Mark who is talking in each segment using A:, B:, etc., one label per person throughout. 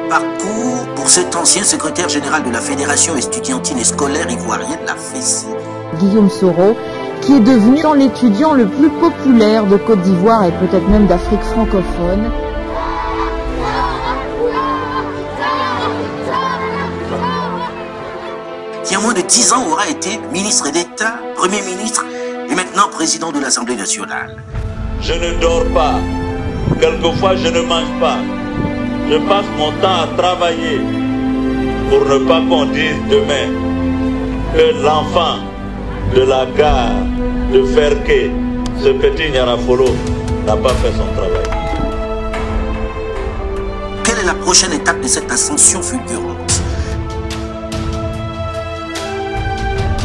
A: Parcours pour cet ancien secrétaire général de la Fédération estudiantine et scolaire ivoirienne, la FESI.
B: Guillaume Soro, qui est devenu l'étudiant le plus populaire de Côte d'Ivoire et peut-être même d'Afrique francophone.
A: Qui en moins de 10 ans aura été ministre d'État, Premier ministre et maintenant président de l'Assemblée nationale.
C: Je ne dors pas. Quelquefois, je ne mange pas. Je passe mon temps à travailler pour ne pas qu'on dise demain que l'enfant de la gare de Ferké, ce petit Nyarafolo, n'a pas fait son travail.
A: Quelle est la prochaine étape de cette ascension fulgurante?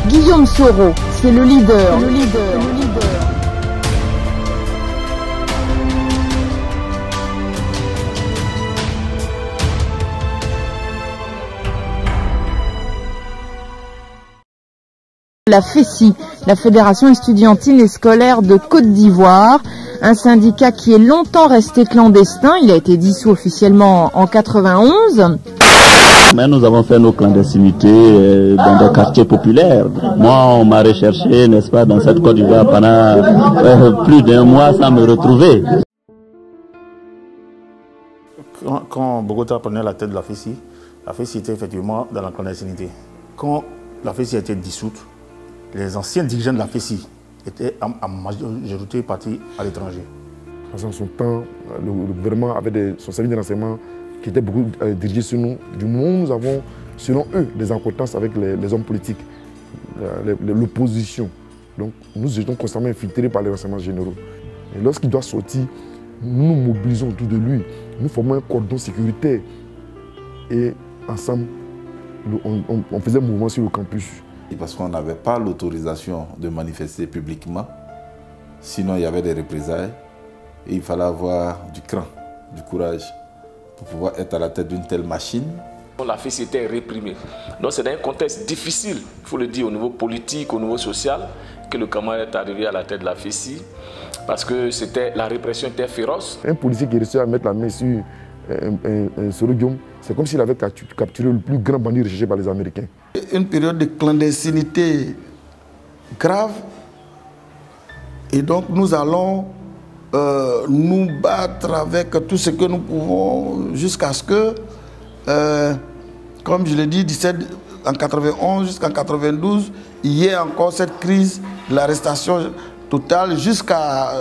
B: Guillaume Soro, c'est le leader. La FESI, la Fédération estudiantine et scolaire de Côte d'Ivoire, un syndicat qui est longtemps resté clandestin. Il a été dissous officiellement en 91.
D: Mais nous avons fait nos clandestinités dans des quartiers populaires. Moi, on m'a recherché, n'est-ce pas, dans cette Côte d'Ivoire pendant plus d'un mois sans me retrouver.
E: Quand Bogota prenait la tête de la FESI était effectivement dans la clandestinité. Quand la FESI a été dissoute, les anciens dirigeants de la FESI étaient en majorité partis à l'étranger.
F: En son temps, le gouvernement avait son service de renseignement qui était beaucoup dirigé sur nous. Du moment où nous avons, selon eux, des accointances avec les hommes politiques, l'opposition. Donc nous étions constamment infiltrés par les renseignements généraux. Et lorsqu'il doit sortir, nous nous mobilisons autour de lui. Nous formons un cordon sécuritaire. Et ensemble, on faisait mouvement sur le campus.
G: Parce qu'on n'avait pas l'autorisation de manifester publiquement. Sinon, il y avait des représailles. Et il fallait avoir du cran, du courage pour pouvoir être à la tête d'une telle machine.
H: La FESI était réprimée. Donc c'est dans un contexte difficile, il faut le dire, au niveau politique, au niveau social, que le camarade est arrivé à la tête de la FESI. Parce que la répression était féroce.
F: Un policier qui réussit à mettre la main sur Soro Guillaume, c'est comme s'il avait capturé le plus grand bandit recherché par les Américains.
I: Une période de clandestinité grave. Et donc nous allons nous battre avec tout ce que nous pouvons jusqu'à ce que, comme je l'ai dit, en 91 jusqu'en 92, il y ait encore cette crise de l'arrestation totale jusqu'à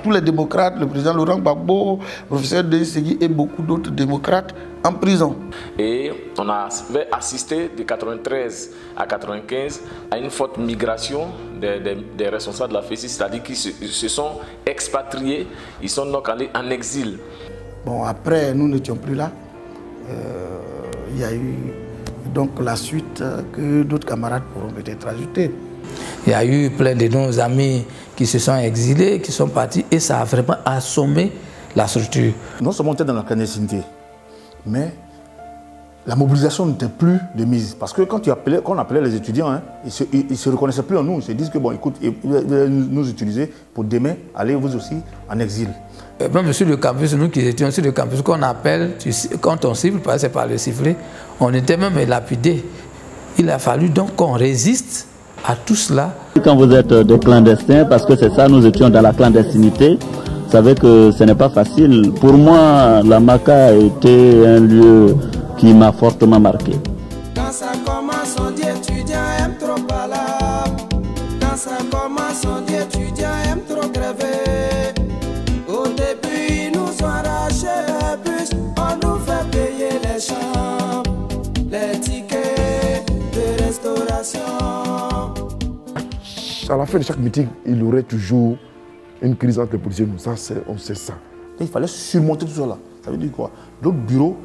I: tous les démocrates, le président Laurent Gbagbo, le professeur Denis Segui et beaucoup d'autres démocrates en prison.
H: Et on avait assisté de 93 à 95 à une forte migration des responsables de la FESI, c'est-à-dire qu'ils se sont expatriés, ils sont donc allés en exil.
I: Bon, après, nous n'étions plus là. Il y a eu donc la suite que d'autres camarades pourront peut-être ajouter.
J: Il y a eu plein de nos amis qui se sont exilés, qui sont partis, et ça a vraiment assommé la structure.
E: Non seulement on était dans la clandestinité, mais la mobilisation n'était plus de mise. Parce que quand on appelait les étudiants, hein, ils ne se reconnaissaient plus en nous. Ils se disent que, bon, écoute, ils vont nous utiliser pour demain aller vous aussi en exil.
J: Même sur le campus, nous qui étions sur le campus, qu'on appelle, quand on siffle, c'est par le sifflet, on était même lapidés. Il a fallu donc qu'on résiste à tout cela.
D: Quand vous êtes des clandestins, parce que c'est ça, nous étions dans la clandestinité, vous savez que ce n'est pas facile. Pour moi, la Maka a été un lieu qui m'a fortement marqué.
K: Quand ça commence, on dit étudiant aime trop parler. Quand ça commence, on dit étudiant aime trop crever. Au début, ils nous ont arraché les bus, on nous fait payer les chambres, les tickets de restauration.
F: À la fin de chaque meeting, il y aurait toujours une crise entre les policiers. Ça, on sait ça.
E: Et il fallait surmonter tout cela. Ça veut dire quoi? Notre bureau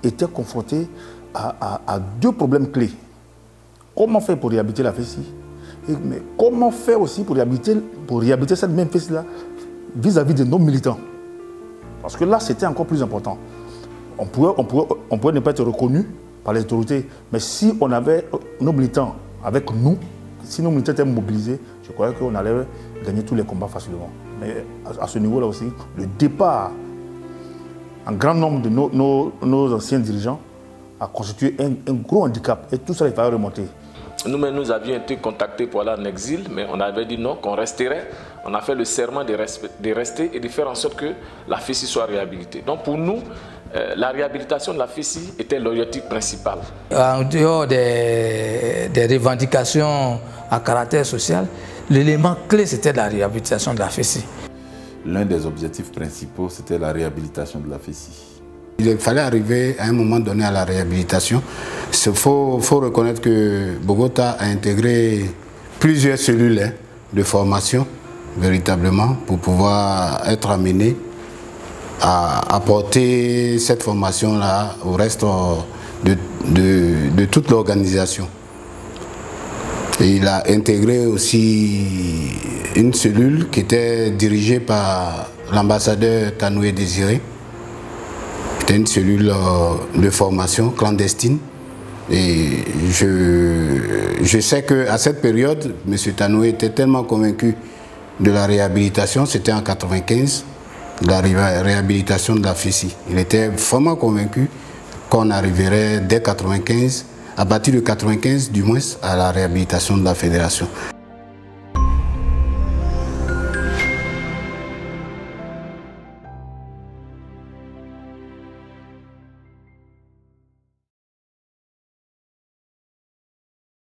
E: était confronté à deux problèmes clés. Comment faire pour réhabiliter la FESI? Mais comment faire aussi pour réhabiliter cette même FESI-là vis-à-vis de nos militants? Parce que là, c'était encore plus important. On pourrait ne pas être reconnu par les autorités, mais si on avait nos militants avec nous, si nos militaires étaient mobilisés, je croyais qu'on allait gagner tous les combats facilement. Mais à ce niveau-là aussi, le départ un grand nombre de nos anciens dirigeants a constitué un gros handicap. Et tout ça, il fallait remonter.
H: Nous-mêmes, nous avions été contactés pour aller en exil, mais on avait dit non, qu'on resterait. On a fait le serment de rester et de faire en sorte que la FESI soit réhabilitée. Donc pour nous, la réhabilitation de la FESI était l'objectif principal.
J: En dehors des revendications à caractère social, l'élément clé, c'était la réhabilitation de la FESI.
G: L'un des objectifs principaux, c'était la réhabilitation de la FESI.
L: Il fallait arriver à un moment donné à la réhabilitation. Il faut reconnaître que Bogota a intégré plusieurs cellules de formation, véritablement, pour pouvoir être amené à apporter cette formation-là au reste de toute l'organisation. Et il a intégré aussi une cellule qui était dirigée par l'ambassadeur Tanoué Désiré. C'était une cellule de formation clandestine. Et je sais qu'à cette période, M. Tanoué était tellement convaincu de la réhabilitation, c'était en 1995, de la réhabilitation de la FESI. Il était vraiment convaincu qu'on arriverait dès 1995, à partir de 1995 du moins, à la réhabilitation de la fédération.